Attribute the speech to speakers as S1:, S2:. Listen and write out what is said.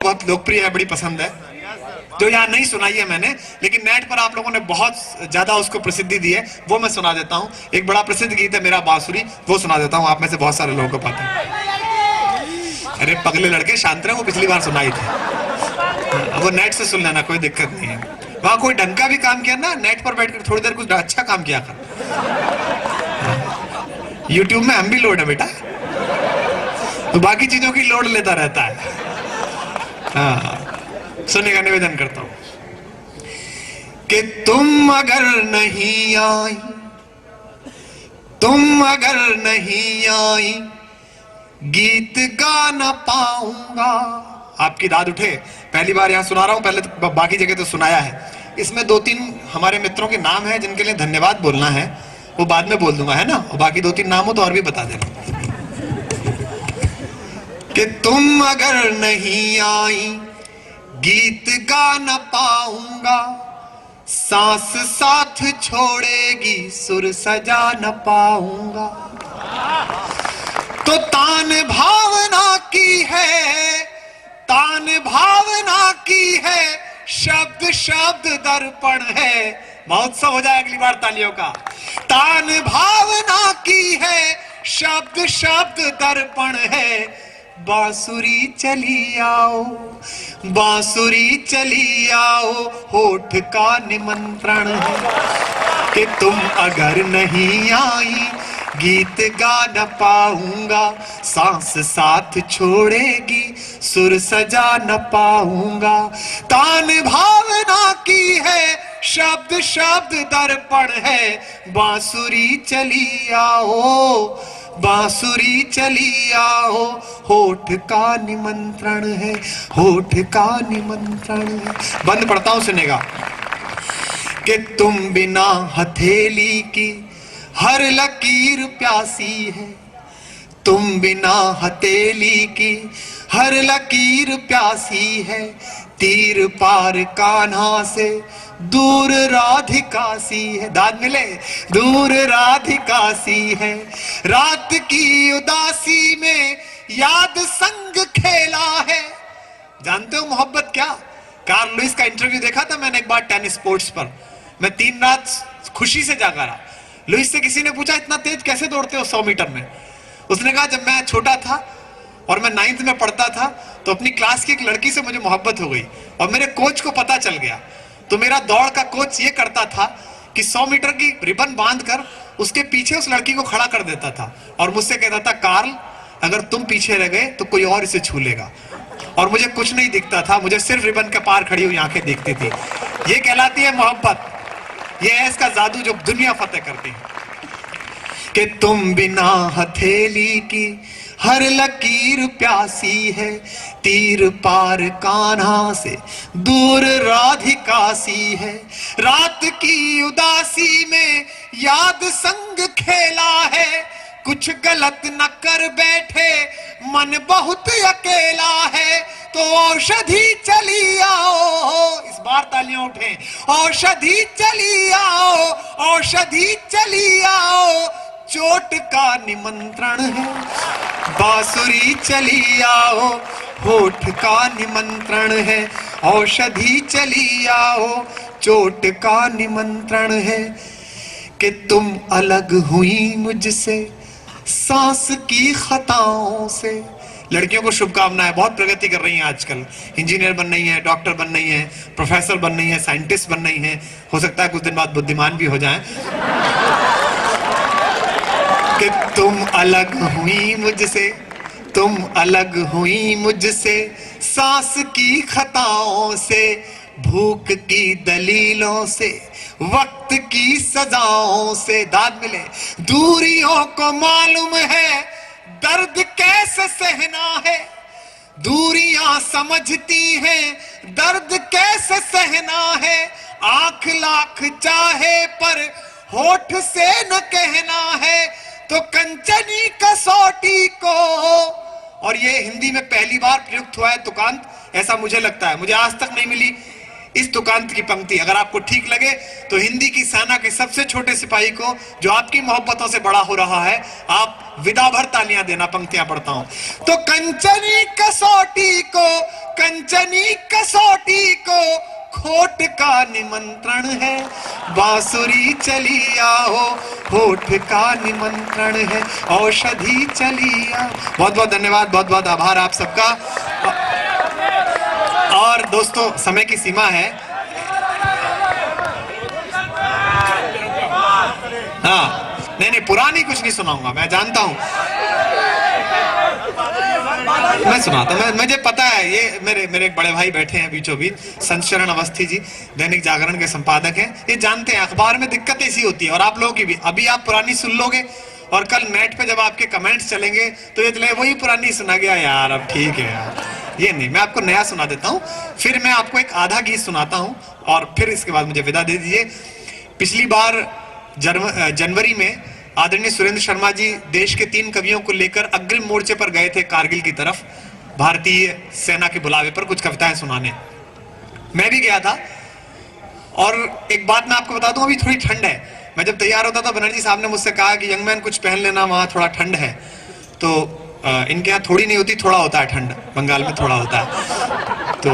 S1: बहुत लोकप्रिय है, बड़ी पसंद है, जो यहाँ नहीं सुनाई है मैंने, लेकिन नेट पर आप लोगों ने बहुत ज्यादा उसको प्रसिद्धि दी है, वो मैं सुना देता हूँ। एक बड़ा प्रसिद्ध गीत है मेरा बांसुरी, वो सुना देता हूँ, आप में से बहुत सारे लोगों को पता है। अरे पगले लड़के शांत रहे, वो पिछली बार सुनाई थी, वो नेट से सुन लेना, कोई दिक्कत नहीं है। वहां कोई ढंग का भी काम किया ना, नेट पर बैठकर थोड़ी देर कुछ अच्छा काम किया कर। यूट्यूब में हम भी लोड है बेटा, तो बाकी चीजों की लोड लेता रहता है। हाँ, सुनने का निवेदन करता हूं कि तुम अगर नहीं आई, तुम अगर नहीं आई, गीत गा ना पाऊंगा। आपकी दाद उठे, पहली बार यहां सुना रहा हूं, पहले तो बाकी जगह तो सुनाया है। इसमें 2-3 हमारे मित्रों के नाम है जिनके लिए धन्यवाद बोलना है, वो बाद में बोल दूंगा, है ना। और बाकी 2-3 नाम हो तो और भी बता देना। कि तुम अगर नहीं आई, गीत गा न पाऊंगा, सांस साथ छोड़ेगी, सुर सजा न पाऊंगा। तो तान भावना की है, तान भावना की है, शब्द शब्द दर्पण है। महोत्सव हो जाए अगली बार तालियों का। तान भावना की है, शब्द शब्द दर्पण है। बांसुरी चली आओ, बांसुरी चली आओ, होठ का निमंत्रण है। कि तुम अगर नहीं आई, गीत गा न पाऊंगा, सांस साथ छोड़ेगी, सुर सजा न पाऊंगा। तान भावना की है, शब्द शब्द दर्पण है। बांसुरी चली आओ, बांसुरी चली आओ, होठ का निमंत्रण है, होठ का निमंत्रण है। बंद पढ़ता हूं, सुनेगा। कि तुम बिना हथेली की हर लकीर प्यासी है, तुम बिना हथेली की हर लकीर प्यासी है। तीर पार कान्हा से दूर राधिका सी है। दाद मिले, दूर राधिका सी है। रात की उदासी में याद संग खेला है। जानते हो मोहब्बत क्या? कार्ल लुइस का इंटरव्यू देखा था मैंने एक बार टेनिस स्पोर्ट्स पर। मैं 3 रात खुशी से जागा रहा। लुइस से किसी ने पूछा इतना तेज कैसे दौड़ते हो 100 मीटर में? उसने कहा जब मैं छोटा था और मैं 9th में पढ़ता था तो अपनी क्लास की एक लड़की से मुझे मोहब्बत हो गई और मेरे कोच को पता चल गया। तो मेरा दौड़ का कोच ये करता था कि 100 मीटर की रिबन बांधकर उसके पीछे उस लड़की को खड़ा कर देता था और मुझसे कहता था कार्ल अगर तुम पीछे रह गए तो कोई और इसे छू लेगा। और मुझे कुछ नहीं दिखता था, मुझे सिर्फ रिबन के पार खड़ी हुई आंखें दिखती थी। ये कहलाती है मोहब्बत। ये है इसका जादू जो दुनिया फतेह करती है। कि तुम बिना हथेली की हर लकीर प्यासी है। तीर पार कान्हा से दूर राधिका सी है। रात की उदासी में याद संग खेला है। कुछ गलत न कर बैठे, मन बहुत अकेला है। तो औषधि चली आओ, इस बार तालियां उठे। औषधि चली आओ, औषधि चली आओ, चोट का निमंत्रण है। बांसुरी चली आओ, होठ का निमंत्रण है। औषधि चली आओ, चोट का निमंत्रण है। कि तुम अलग हुई मुझसे सांस की खताओं से। लड़कियों को शुभकामनाएं, बहुत प्रगति कर रही हैं आजकल। इंजीनियर बन रही हैं, डॉक्टर बन रही हैं, प्रोफेसर बन रही हैं, साइंटिस्ट बन रही हैं। हो सकता है कुछ दिन बाद बुद्धिमान भी हो जाएं। कि तुम अलग हुई मुझसे, तुम अलग हुई मुझसे सांस की खताओं से। भूख की दलीलों से, वक्त की सजाओं से। दाद मिले। दूरियों को मालूम है दर्द कैसे सहना है। दूरियां समझती हैं दर्द कैसे सहना है। आंख लाख चाहे पर होठ से न कहना है। तो कंचनी कसौटी को, और ये हिंदी में पहली बार प्रयुक्त हुआ है तुकांत, ऐसा मुझे लगता है, मुझे आज तक नहीं मिली इस तुकांत की पंक्ति अगर आपको ठीक लगे तो हिंदी की सेना के सबसे छोटे सिपाही को जो आपकी मोहब्बतों से बड़ा हो रहा है, आप विदा भर तालियां देना। पंक्तियां पढ़ता हूं। तो कंचनी कसौटी को खोट का निमंत्रण है, बांसुरी चली आओ होठ का निमंत्रण है, औषधि चली आओ। बहुत बहुत धन्यवाद, बहुत बहुत आभार आप सबका। और दोस्तों समय की सीमा है। हाँ नहीं पुरानी कुछ नहीं सुनाऊंगा, मैं जानता हूं। मैं सुनाता हूं, मुझे पता है। ये मेरे एक बड़े भाई बैठे हैं बीचों बीच, संत शरण अवस्थी जी, दैनिक जागरण के संपादक हैं। ये जानते हैं अखबार में दिक्कत ऐसी होती है, और आप लोगों की भी। अभी आप पुरानी सुन लोगे और कल नेट पे जब आपके कमेंट्स चलेंगे तो ये चले वही पुरानी सुना गया यार, अब ठीक है यार। ये नहीं, मैं आपको नया सुना देता हूं, फिर मैं आपको एक आधा गीत सुनाता हूं और फिर इसके बाद मुझे विदा दे दीजिए। पिछली बार जनवरी में आदरणीय सुरेंद्र शर्मा जी देश के 3 कवियों को लेकर अग्रिम मोर्चे पर गए थे कारगिल की तरफ, भारतीय सेना के बुलावे पर कुछ कविताएं सुनाने। मैं भी गया था। और एक बात मैं आपको बता दूं, अभी थोड़ी ठंड है। मैं जब तैयार होता था, बनर्जी साहब ने मुझसे कहा कि यंग मैन कुछ पहन लेना, वहां थोड़ा ठंड है। तो इनके यहाँ थोड़ी नहीं होती, थोड़ा होता है ठंड, बंगाल में थोड़ा होता है। तो